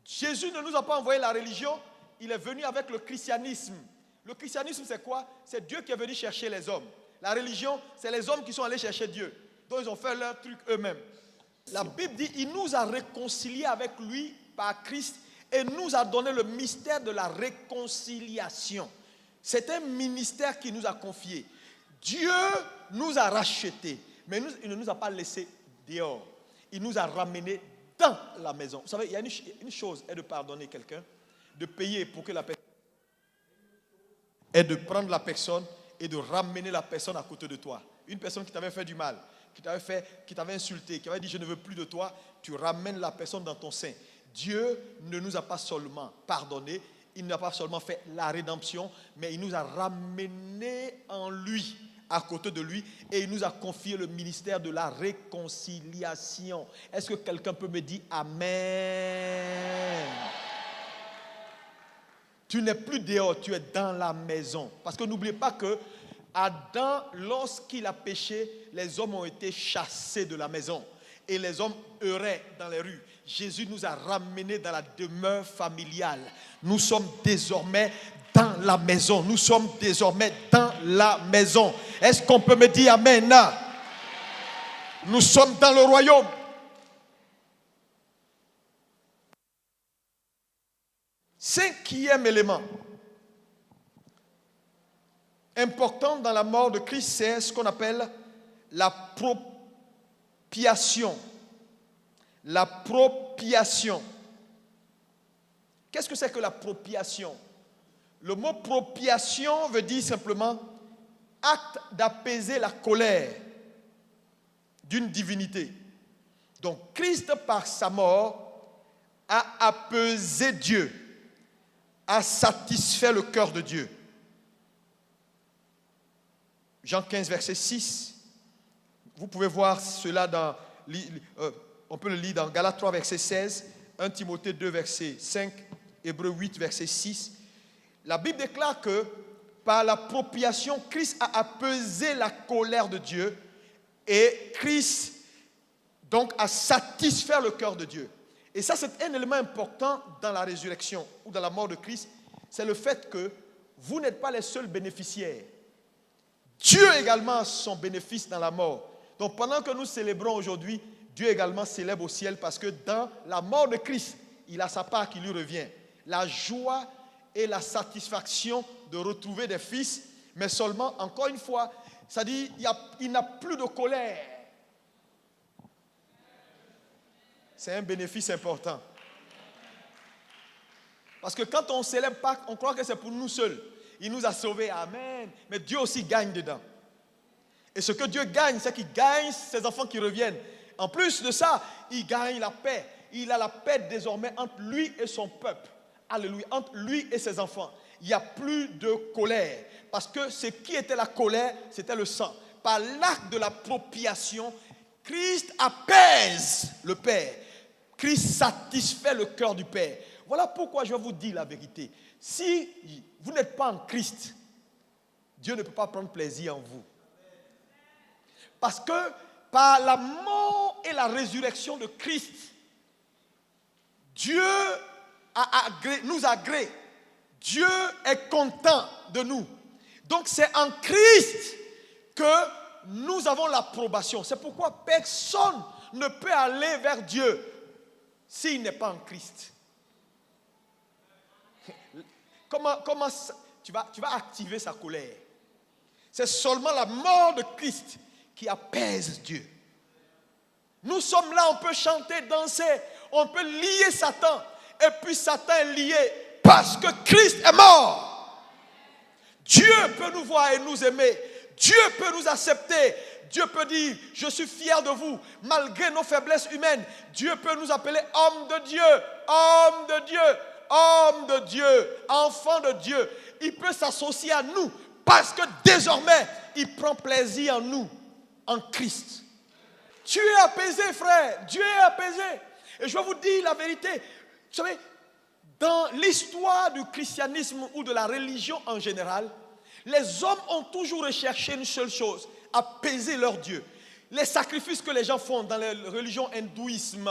Jésus ne nous a pas envoyé la religion, il est venu avec le christianisme. Le christianisme, c'est quoi? C'est Dieu qui est venu chercher les hommes. La religion, c'est les hommes qui sont allés chercher Dieu. Donc, ils ont fait leur truc eux-mêmes. La Bible dit, il nous a réconciliés avec lui par Christ et nous a donné le mystère de la réconciliation. C'est un ministère qu'il nous a confié. Dieu nous a rachetés, mais il ne nous a pas laissés dehors. Il nous a ramenés dans la maison. Vous savez, il y a une chose est de pardonner quelqu'un, de payer pour que la personne, est de prendre la personne et de ramener la personne à côté de toi. Une personne qui t'avait fait du mal, qui t'avait insulté, qui avait dit je ne veux plus de toi, tu ramènes la personne dans ton sein. Dieu ne nous a pas seulement pardonné, il n'a pas seulement fait la rédemption, mais il nous a ramenés en lui, à côté de lui, et il nous a confié le ministère de la réconciliation. Est-ce que quelqu'un peut me dire Amen? Tu n'es plus dehors, tu es dans la maison. Parce que n'oubliez pas que Adam, lorsqu'il a péché, les hommes ont été chassés de la maison. Et les hommes erraient dans les rues. Jésus nous a ramenés dans la demeure familiale. Nous sommes désormais dans la maison. Nous sommes désormais dans la maison. Est-ce qu'on peut me dire Amen? Nous sommes dans le royaume. Cinquième élément important dans la mort de Christ, c'est ce qu'on appelle la propiation. La propiation. Qu'est-ce que c'est que la propiation? Le mot propiation veut dire simplement acte d'apaiser la colère d'une divinité. Donc Christ, par sa mort, a apaisé Dieu, a satisfait le cœur de Dieu. Jean 15, verset 6. Vous pouvez voir cela on peut le lire dans Galates 3, verset 16, 1 Timothée 2, verset 5, Hébreux 8, verset 6. La Bible déclare que par l'appropriation, Christ a apaisé la colère de Dieu et Christ donc a satisfait le cœur de Dieu. Et ça, c'est un élément important dans la résurrection ou dans la mort de Christ. C'est le fait que vous n'êtes pas les seuls bénéficiaires. Dieu également a son bénéfice dans la mort. Donc pendant que nous célébrons aujourd'hui, Dieu également célèbre au ciel parce que dans la mort de Christ, il a sa part qui lui revient. La joie et la satisfaction de retrouver des fils, mais seulement, encore une fois, ça dit, il n'a plus de colère. C'est un bénéfice important. Parce que quand on célèbre Pâques, on croit que c'est pour nous seuls. Il nous a sauvés, amen. Mais Dieu aussi gagne dedans. Et ce que Dieu gagne, c'est qu'il gagne ses enfants qui reviennent. En plus de ça, il gagne la paix. Il a la paix désormais entre lui et son peuple. Alléluia. Entre lui et ses enfants. Il n'y a plus de colère. Parce que ce qui était la colère, c'était le sang. Par l'acte de la propiation, Christ apaise le Père. Christ satisfait le cœur du Père. Voilà pourquoi je vais vous dire la vérité. Si vous n'êtes pas en Christ, Dieu ne peut pas prendre plaisir en vous. Parce que par la mort et la résurrection de Christ, Dieu nous agrée. Dieu est content de nous. Donc c'est en Christ que nous avons l'approbation. C'est pourquoi personne ne peut aller vers Dieu s'il n'est pas en Christ. Comment tu vas activer sa colère? C'est seulement la mort de Christ qui apaise Dieu. Nous sommes là, on peut chanter, danser, on peut lier Satan. Et puis Satan est lié parce que Christ est mort. Dieu peut nous voir et nous aimer. Dieu peut nous accepter. Dieu peut dire, je suis fier de vous, malgré nos faiblesses humaines. Dieu peut nous appeler homme de Dieu, homme de Dieu, homme de Dieu, enfant de Dieu. Il peut s'associer à nous parce que désormais, il prend plaisir en nous, en Christ. Tu es apaisé, frère. Dieu est apaisé. Et je vais vous dire la vérité. Vous savez, dans l'histoire du christianisme ou de la religion en général, les hommes ont toujours recherché une seule chose, apaiser leur Dieu. Les sacrifices que les gens font dans les religions hindouisme,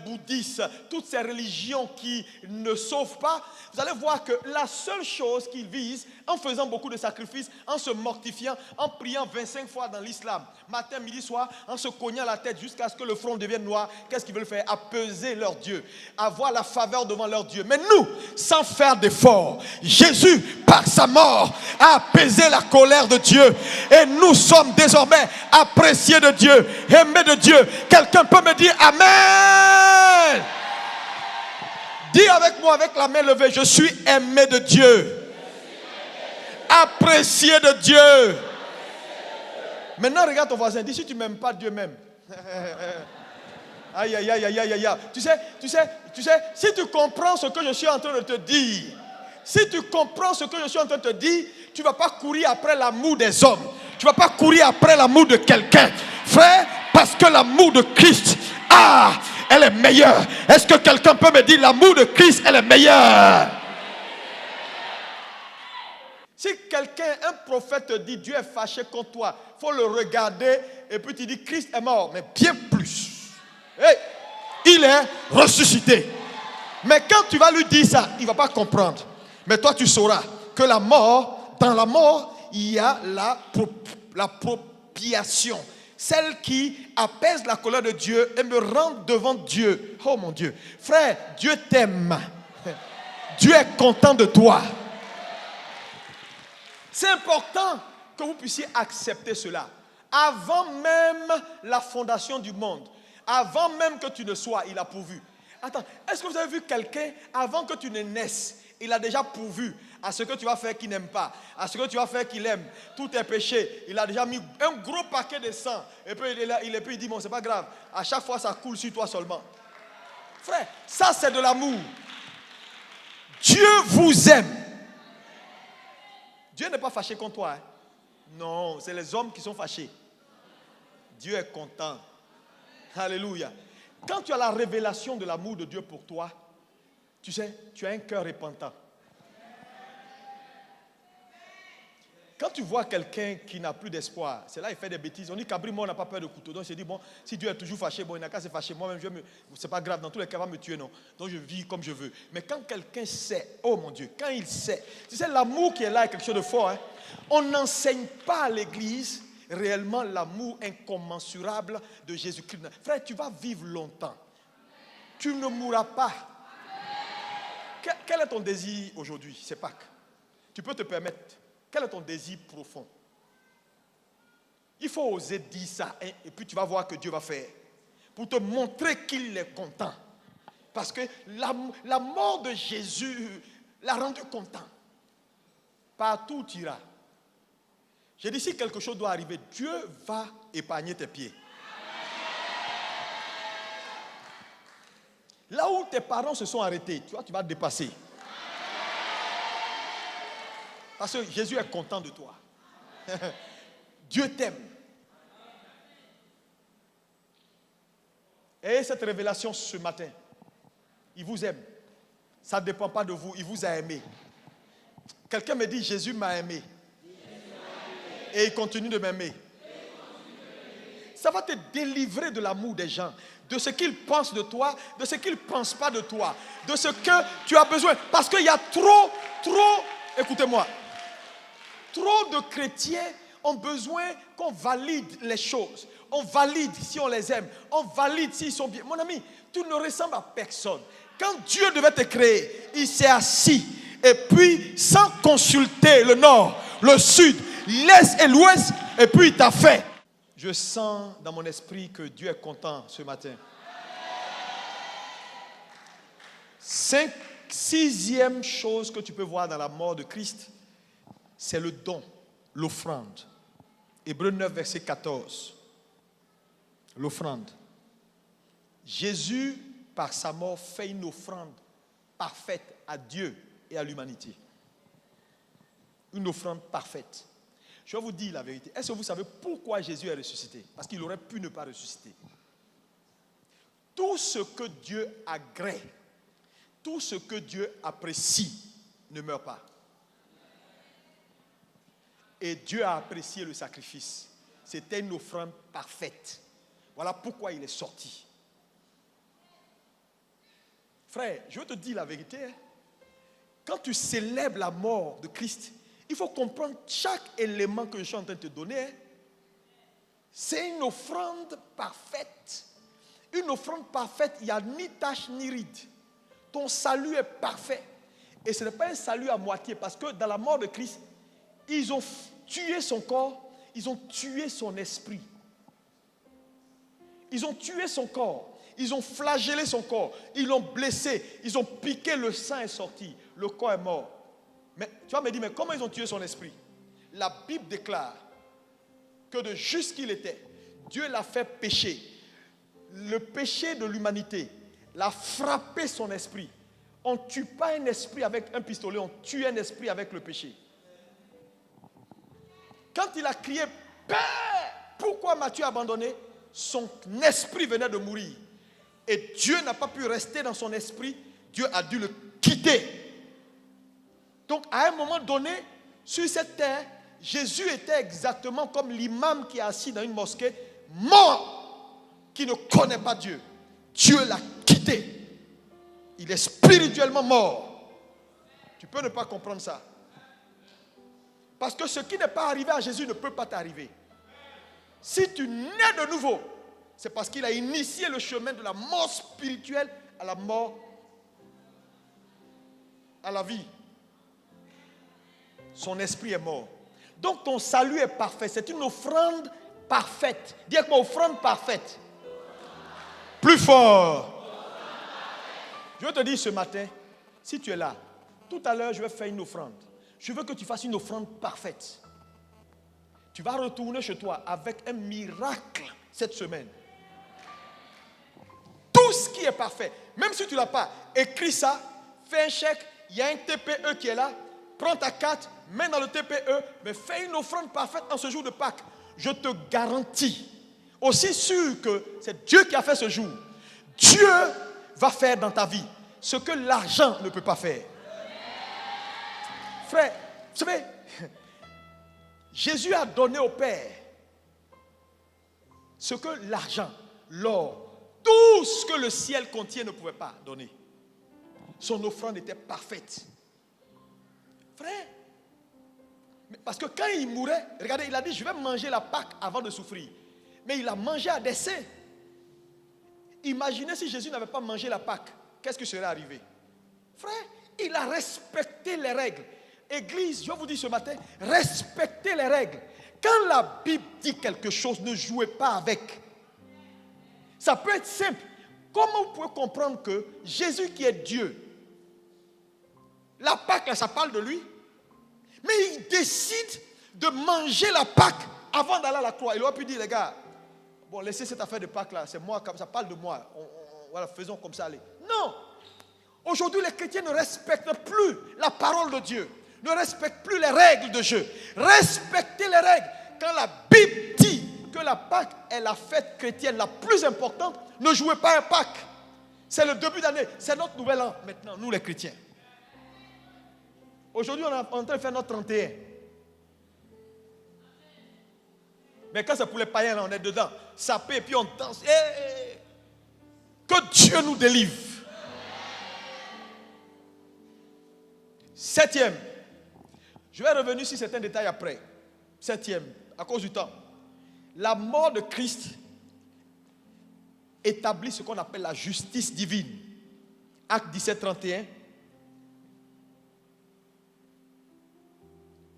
bouddhisme, toutes ces religions qui ne sauvent pas, vous allez voir que la seule chose qu'ils visent, en faisant beaucoup de sacrifices, en se mortifiant, en priant 25 fois dans l'islam, matin, midi, soir, en se cognant la tête jusqu'à ce que le front devienne noir, qu'est-ce qu'ils veulent faire? Apaiser leur Dieu, avoir la faveur devant leur Dieu. Mais nous, sans faire d'effort, Jésus, par sa mort, a apaisé la colère de Dieu. Et nous sommes désormais appréciés de Dieu, aimés de Dieu. Quelqu'un peut me dire Amen? Dis avec moi, avec la main levée, je suis aimé de Dieu. Apprécié de Dieu. Maintenant, regarde ton voisin. Dis, si tu ne m'aimes pas, Dieu m'aime. Aïe, aïe, aïe, aïe, aïe, aïe. Tu sais, si tu comprends ce que je suis en train de te dire, si tu comprends ce que je suis en train de te dire, tu ne vas pas courir après l'amour des hommes. Tu ne vas pas courir après l'amour de quelqu'un. Frère, parce que l'amour de Christ, elle est meilleure. Est-ce que quelqu'un peut me dire l'amour de Christ, elle est meilleure? Si quelqu'un, un prophète te dit Dieu est fâché contre toi, il faut le regarder et puis tu dis Christ est mort, mais bien plus. Hey, il est ressuscité. Mais quand tu vas lui dire ça, il ne va pas comprendre. Mais toi tu sauras que la mort, dans la mort, il y a la propitiation. Celle qui apaise la colère de Dieu et me rend devant Dieu. Oh mon Dieu. Frère, Dieu t'aime. Dieu est content de toi. C'est important que vous puissiez accepter cela. Avant même la fondation du monde, avant même que tu ne sois, il a pourvu. Attends, est-ce que vous avez vu quelqu'un, avant que tu ne naisses, il a déjà pourvu à ce que tu vas faire qu'il n'aime pas, à ce que tu vas faire qu'il aime, tous tes péchés. Il a déjà mis un gros paquet de sang. Et puis il dit, bon, c'est pas grave. À chaque fois, ça coule sur toi seulement. Frère, ça c'est de l'amour. Dieu vous aime. Dieu n'est pas fâché contre toi. Hein? Non, c'est les hommes qui sont fâchés. Dieu est content. Alléluia. Quand tu as la révélation de l'amour de Dieu pour toi, tu sais, tu as un cœur repentant. Quand tu vois quelqu'un qui n'a plus d'espoir, c'est là il fait des bêtises. On dit qu'Abri, moi, on n'a pas peur de couteau. Donc, il s'est dit, bon, si Dieu est toujours fâché, bon, il n'a qu'à se fâcher. Moi-même, c'est pas grave, dans tous les cas, il va me tuer, non. Donc, je vis comme je veux. Mais quand quelqu'un sait, oh mon Dieu, quand il sait, tu sais, l'amour qui est là est quelque chose de fort. Hein? On n'enseigne pas à l'église réellement l'amour incommensurable de Jésus-Christ. Frère, tu vas vivre longtemps. Tu ne mourras pas. Quel est ton désir aujourd'hui? C'est Pâques. Tu peux te permettre. Quel est ton désir profond? Il faut oser dire ça, hein, et puis tu vas voir que Dieu va faire. Pour te montrer qu'il est content. Parce que la mort de Jésus l'a rendu content. Partout où tu iras. J'ai dit, si quelque chose doit arriver, Dieu va épargner tes pieds. Là où tes parents se sont arrêtés, tu vois, tu vas te dépasser. Parce que Jésus est content de toi. Dieu t'aime. Et cette révélation ce matin, il vous aime. Ça ne dépend pas de vous, il vous a aimé. Quelqu'un me dit, Jésus m'a aimé. Et il continue de m'aimer. Ça va te délivrer de l'amour des gens, de ce qu'ils pensent de toi, de ce qu'ils ne pensent pas de toi, de ce que tu as besoin. Parce qu'il y a trop, écoutez-moi, trop de chrétiens ont besoin qu'on valide les choses. On valide si on les aime. On valide s'ils sont bien. Mon ami, tu ne ressembles à personne. Quand Dieu devait te créer, il s'est assis. Et puis, sans consulter le nord, le sud, l'est et l'ouest, et puis il t'a fait. Je sens dans mon esprit que Dieu est content ce matin. Sixième chose que tu peux voir dans la mort de Christ, c'est le don, l'offrande. Hébreux 9, verset 14. L'offrande. Jésus, par sa mort, fait une offrande parfaite à Dieu et à l'humanité. Une offrande parfaite. Je vais vous dire la vérité. Est-ce que vous savez pourquoi Jésus est ressuscité? Parce qu'il aurait pu ne pas ressusciter. Tout ce que Dieu agrée, tout ce que Dieu apprécie ne meurt pas. Et Dieu a apprécié le sacrifice. C'était une offrande parfaite. Voilà pourquoi il est sorti. Frère, je veux te dire la vérité. Quand tu célèbres la mort de Christ, il faut comprendre chaque élément que je suis en train de te donner. C'est une offrande parfaite. Une offrande parfaite, il n'y a ni tache ni ride. Ton salut est parfait. Et ce n'est pas un salut à moitié, parce que dans la mort de Christ, ils ont tué son corps, ils ont tué son esprit. Ils ont tué son corps, ils ont flagellé son corps, ils l'ont blessé, ils ont piqué, le sang est sorti, le corps est mort. Mais tu vas me dire, mais comment ils ont tué son esprit? La Bible déclare que de juste qu'il était, Dieu l'a fait pécher. Le péché de l'humanité l'a frappé son esprit. On ne tue pas un esprit avec un pistolet, on tue un esprit avec le péché. Quand il a crié, Père, pourquoi m'as-tu abandonné? Son esprit venait de mourir. Et Dieu n'a pas pu rester dans son esprit, Dieu a dû le quitter. Donc à un moment donné, sur cette terre, Jésus était exactement comme l'imam qui est assis dans une mosquée, mort, qui ne connaît pas Dieu. Dieu l'a quitté. Il est spirituellement mort. Tu peux ne pas comprendre ça. Parce que ce qui n'est pas arrivé à Jésus ne peut pas t'arriver. Si tu nais de nouveau, c'est parce qu'il a initié le chemin de la mort spirituelle à la mort, à la vie. Son esprit est mort. Donc ton salut est parfait. C'est une offrande parfaite. Dis avec moi, offrande parfaite. Plus fort. Je veux te dire ce matin, si tu es là, tout à l'heure je vais faire une offrande. Je veux que tu fasses une offrande parfaite. Tu vas retourner chez toi avec un miracle cette semaine. Tout ce qui est parfait, même si tu ne l'as pas, écris ça, fais un chèque, il y a un TPE qui est là, prends ta carte, mets dans le TPE, mais fais une offrande parfaite en ce jour de Pâques. Je te garantis, aussi sûr que c'est Dieu qui a fait ce jour, Dieu va faire dans ta vie ce que l'argent ne peut pas faire. Frère, vous savez, Jésus a donné au Père ce que l'argent, l'or, tout ce que le ciel contient ne pouvait pas donner. Son offrande était parfaite. Frère, parce que quand il mourait, regardez, il a dit, je vais manger la Pâque avant de souffrir. Mais il a mangé à dessein. Imaginez si Jésus n'avait pas mangé la Pâque, qu'est-ce qui serait arrivé? Frère, il a respecté les règles. Église, je vous dis ce matin, respectez les règles. Quand la Bible dit quelque chose, ne jouez pas avec. Ça peut être simple. Comment vous pouvez comprendre que Jésus qui est Dieu, la Pâque, là, ça parle de lui, mais il décide de manger la Pâque avant d'aller à la croix. Il aurait pu dire, les gars, bon, laissez cette affaire de Pâques là, c'est moi, ça parle de moi. Voilà, faisons comme ça, allez. Non! Aujourd'hui, les chrétiens ne respectent plus la parole de Dieu, ne respectent plus les règles de jeu. Respectez les règles. Quand la Bible dit que la Pâque est la fête chrétienne la plus importante, ne jouez pas à Pâques. C'est le début d'année, c'est notre nouvel an maintenant, nous les chrétiens. Aujourd'hui, on est en train de faire notre 31. Mais quand c'est pour les païens, là, on est dedans. Sapé et puis on danse. Hey! Que Dieu nous délivre. Septième. Je vais revenir sur certains détails après. Septième, à cause du temps. La mort de Christ établit ce qu'on appelle la justice divine. Acte 17, 31.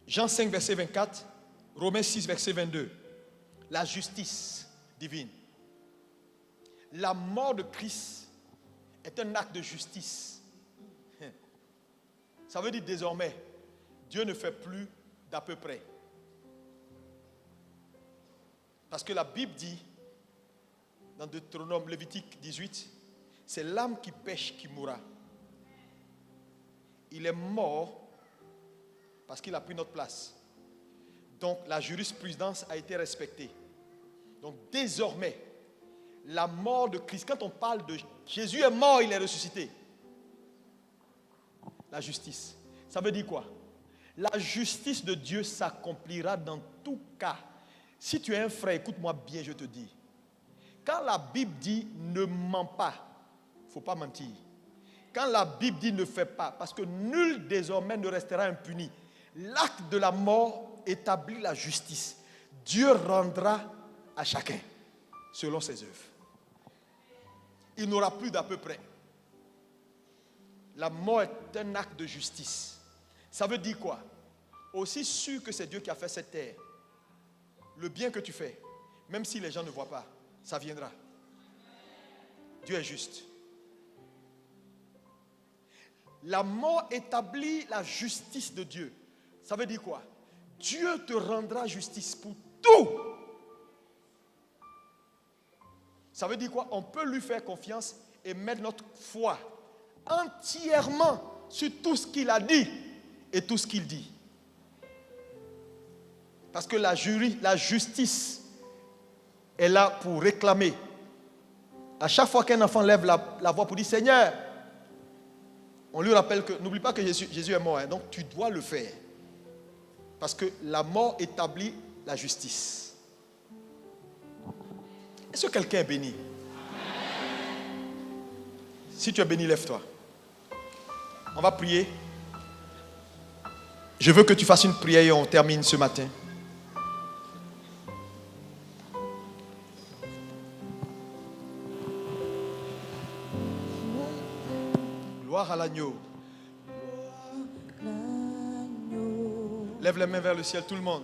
Jean 5, verset 24. Romains 6, verset 22. La justice divine. La mort de Christ est un acte de justice. Ça veut dire désormais, Dieu ne fait plus d'à peu près. Parce que la Bible dit, dans Deutéronome, Lévitique 18, c'est l'âme qui pêche qui mourra. Il est mort parce qu'il a pris notre place. Donc la jurisprudence a été respectée. Donc désormais, la mort de Christ, quand on parle de Jésus est mort, il est ressuscité. La justice, ça veut dire quoi? La justice de Dieu s'accomplira dans tout cas. Si tu es un frère, écoute-moi bien, je te dis. Quand la Bible dit ne mens pas, il ne faut pas mentir. Quand la Bible dit ne fais pas, parce que nul désormais ne restera impuni. L'acte de la mort établit la justice. Dieu rendra à chacun selon ses œuvres. Il n'aura plus d'à peu près. La mort est un acte de justice. Ça veut dire quoi? Aussi sûr que c'est Dieu qui a fait cette terre, le bien que tu fais, même si les gens ne voient pas, ça viendra. Dieu est juste. La mort établit la justice de Dieu. Ça veut dire quoi? Dieu te rendra justice pour tout. Ça veut dire quoi? On peut lui faire confiance et mettre notre foi entièrement sur tout ce qu'il a dit et tout ce qu'il dit. Parce que la justice est là pour réclamer. À chaque fois qu'un enfant lève la voix pour dire Seigneur, on lui rappelle que, n'oublie pas que Jésus est mort, hein, donc tu dois le faire. Parce que la mort établit la justice. Est-ce que quelqu'un est béni? Si tu es béni, lève-toi. On va prier. Je veux que tu fasses une prière et on termine ce matin. Gloire à l'agneau. Lève les mains vers le ciel, tout le monde.